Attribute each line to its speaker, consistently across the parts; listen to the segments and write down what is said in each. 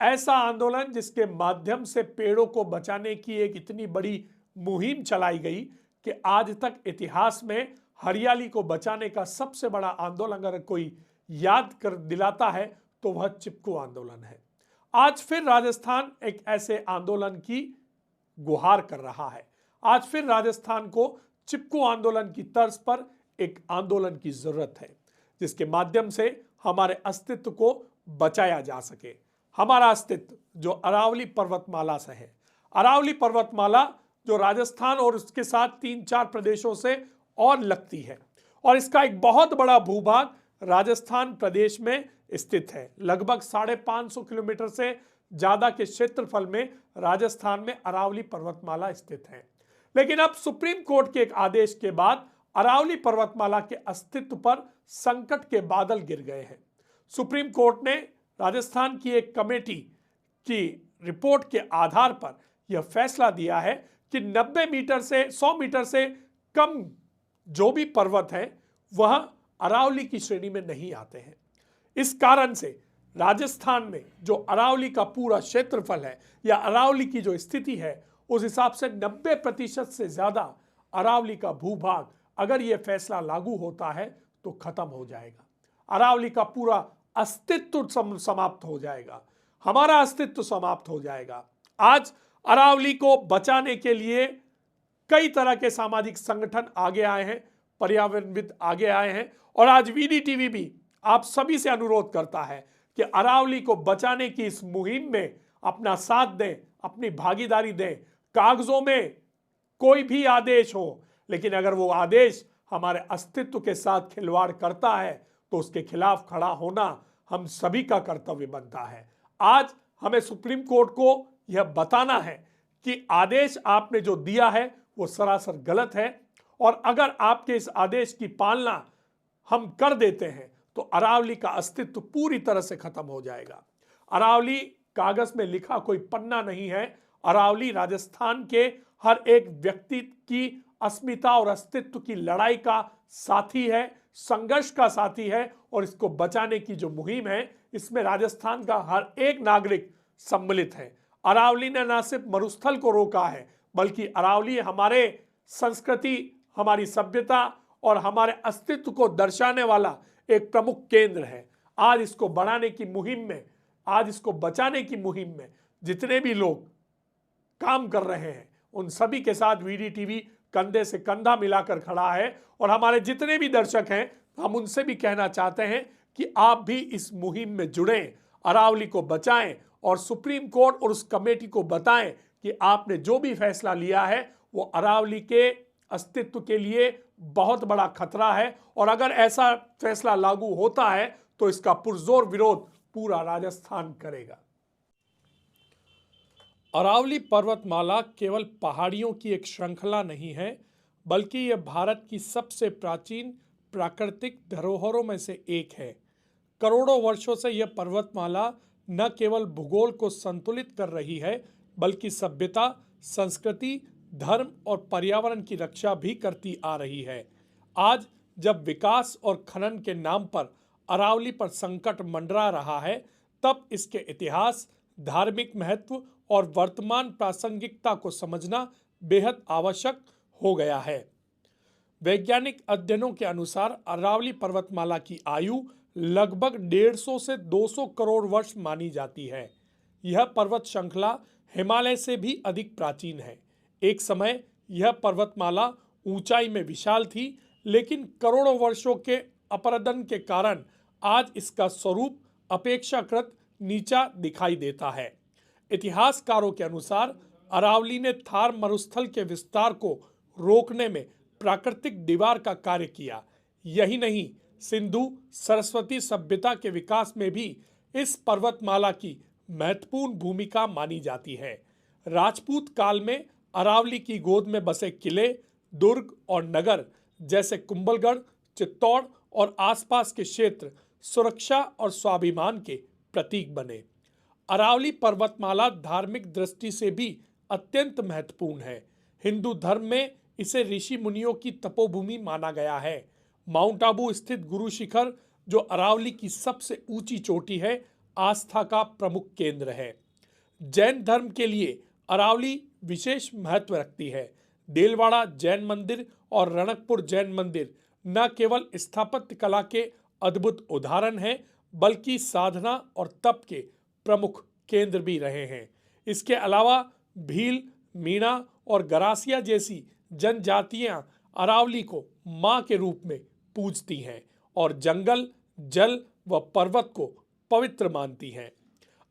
Speaker 1: ऐसा आंदोलन जिसके माध्यम से पेड़ों को बचाने की एक इतनी बड़ी मुहिम चलाई गई कि आज तक इतिहास में हरियाली को बचाने का सबसे बड़ा आंदोलन अगर कोई याद कर दिलाता है तो वह चिपकू आंदोलन है। आज फिर राजस्थान एक ऐसे आंदोलन की गुहार कर रहा है। आज फिर राजस्थान को चिपकू आंदोलन की तर्ज पर एक आंदोलन की जरूरत है जिसके माध्यम से हमारे अस्तित्व को बचाया जा सके। हमारा अस्तित्व जो अरावली पर्वतमाला से है, अरावली पर्वतमाला जो राजस्थान और उसके साथ 3-4 प्रदेशों से और लगती है और इसका एक बहुत बड़ा भूभाग राजस्थान प्रदेश में स्थित है। लगभग 550 किलोमीटर से ज्यादा के क्षेत्रफल में राजस्थान में अरावली पर्वतमाला स्थित है। लेकिन अब सुप्रीम कोर्ट के एक आदेश के बाद अरावली पर्वतमाला के अस्तित्व पर संकट के बादल गिर गए हैं। सुप्रीम कोर्ट ने राजस्थान की एक कमेटी की रिपोर्ट के आधार पर यह फैसला दिया है कि 90 मीटर से 100 मीटर से कम जो भी पर्वत है वह अरावली की श्रेणी में नहीं आते हैं। इस कारण से राजस्थान में जो अरावली का पूरा क्षेत्रफल है या अरावली की जो स्थिति है उस हिसाब से 90% से ज्यादा अरावली का भूभाग अगर यह फैसला लागू होता है तो खत्म हो जाएगा। अरावली का पूरा अस्तित्व समाप्त हो जाएगा, हमारा अस्तित्व समाप्त हो जाएगा। आज अरावली को बचाने के लिए कई तरह के सामाजिक संगठन आगे आए हैं, पर्यावरणविद आगे आए हैं और आज वीडीटीवी भी आप सभी से अनुरोध करता है कि अरावली को बचाने की इस मुहिम में अपना साथ दें, अपनी भागीदारी दें। कागजों में कोई भी आदेश हो, लेकिन अगर वो आदेश हमारे अस्तित्व के साथ खिलवाड़ करता है तो उसके खिलाफ खड़ा होना हम सभी का कर्तव्य बनता है। आज हमें सुप्रीम कोर्ट को यह बताना है कि आदेश आपने जो दिया है वो सरासर गलत है और अगर आपके इस आदेश की पालना हम कर देते हैं तो अरावली का अस्तित्व पूरी तरह से खत्म हो जाएगा। अरावली कागज में लिखा कोई पन्ना नहीं है। अरावली राजस्थान के हर एक व्यक्ति की अस्मिता और अस्तित्व की लड़ाई का साथी है, संघर्ष का साथी है और इसको बचाने की जो मुहिम है इसमें राजस्थान का हर एक नागरिक सम्मिलित है। अरावली ने न सिर्फ मरुस्थल को रोका है बल्कि अरावली हमारे संस्कृति, हमारी सभ्यता और हमारे अस्तित्व को दर्शाने वाला एक प्रमुख केंद्र है। आज इसको बढ़ाने की मुहिम में, आज इसको बचाने की मुहिम में जितने भी लोग काम कर रहे हैं उन सभी के साथ वीडीटीवी कंधे से कंधा मिलाकर खड़ा है और हमारे जितने भी दर्शक हैं हम उनसे भी कहना चाहते हैं कि आप भी इस मुहिम में जुड़ें, अरावली को बचाएं और सुप्रीम कोर्ट और उस कमेटी को बताएं कि आपने जो भी फैसला लिया है वो अरावली के अस्तित्व के लिए बहुत बड़ा खतरा है और अगर ऐसा फैसला लागू होता है तो इसका पुरजोर विरोध पूरा राजस्थान करेगा। अरावली पर्वतमाला केवल पहाड़ियों की एक श्रृंखला नहीं है बल्कि यह भारत की सबसे प्राचीन प्राकृतिक धरोहरों में से एक है। करोड़ों वर्षों से यह पर्वतमाला न केवल भूगोल को संतुलित कर रही है बल्कि सभ्यता, संस्कृति, धर्म और पर्यावरण की रक्षा भी करती आ रही है। आज जब विकास और खनन के नाम पर अरावली पर संकट मंडरा रहा है तब इसके इतिहास, धार्मिक महत्व और वर्तमान प्रासंगिकता को समझना बेहद आवश्यक हो गया है। वैज्ञानिक अध्ययनों के अनुसार अरावली पर्वतमाला की आयु लगभग 150 से 200 करोड़ वर्ष मानी जाती है। यह पर्वत श्रृंखला हिमालय से भी अधिक प्राचीन है। एक समय यह पर्वतमाला ऊंचाई में विशाल थी, लेकिन करोड़ों वर्षों के अपरदन के कारण आज इसका स्वरूप अपेक्षाकृत नीचा दिखाई देता है। इतिहासकारों के अनुसार अरावली ने थार मरुस्थल के विस्तार को रोकने में प्राकृतिक दीवार का कार्य किया। यही नहीं, सिंधु सरस्वती सभ्यता के विकास में भी इस पर्वतमाला की महत्वपूर्ण भूमिका मानी जाती है। राजपूत काल में अरावली की गोद में बसे किले, दुर्ग और नगर जैसे कुंभलगढ़, चित्तौड़ और आसपास के क्षेत्र सुरक्षा और स्वाभिमान के प्रतीक बने। अरावली पर्वतमाला धार्मिक दृष्टि से भी अत्यंत महत्वपूर्ण है। हिंदू धर्म में इसे ऋषि मुनियों की तपोभूमि माना गया है। माउंट आबू स्थित गुरु शिखर, जो अरावली की सबसे ऊंची चोटी है, आस्था का प्रमुख केंद्र है। जैन धर्म के लिए अरावली विशेष महत्व रखती है। देलवाड़ा जैन मंदिर और रणकपुर जैन मंदिर न केवल स्थापत्य कला के अद्भुत उदाहरण हैं, बल्कि साधना और तप के प्रमुख केंद्र भी रहे हैं। इसके अलावा भील, मीणा और गरासिया जैसी जनजातियां अरावली को मां के रूप में पूजती हैं और जंगल, जल व पर्वत को पवित्र मानती हैं।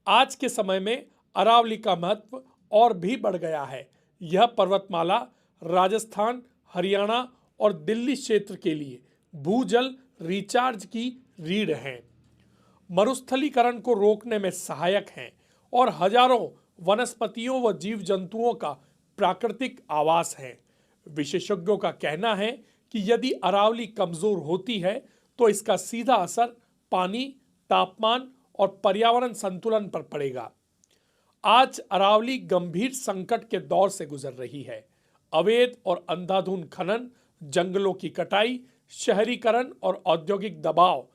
Speaker 1: आज के समय में अरावली का महत्व और भी बढ़ गया है। यह पर्वतमाला राजस्थान, हरियाणा और दिल्ली क्षेत्र के लिए भूजल रिचार्ज की रीढ़ है, मरुस्थलीकरण को रोकने में सहायक हैं और हजारों वनस्पतियों व जीव जंतुओं का प्राकृतिक आवास है। विशेषज्ञों का कहना है कि यदि अरावली कमजोर होती है तो इसका सीधा असर पानी, तापमान और पर्यावरण संतुलन पर पड़ेगा। आज अरावली गंभीर संकट के दौर से गुजर रही है। अवैध और अंधाधुंध खनन, जंगलों की कटाई, शहरीकरण और औद्योगिक दबाव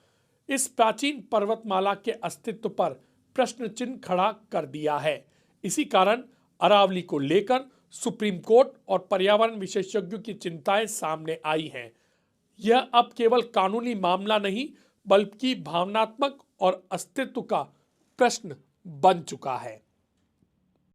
Speaker 1: इस प्राचीन पर्वतमाला के अस्तित्व पर प्रश्न चिन्ह खड़ा कर दिया है। इसी कारण अरावली को लेकर सुप्रीम कोर्ट और पर्यावरण विशेषज्ञों की चिंताएं सामने आई हैं। यह अब केवल कानूनी मामला नहीं, बल्कि भावनात्मक और अस्तित्व का प्रश्न बन चुका है।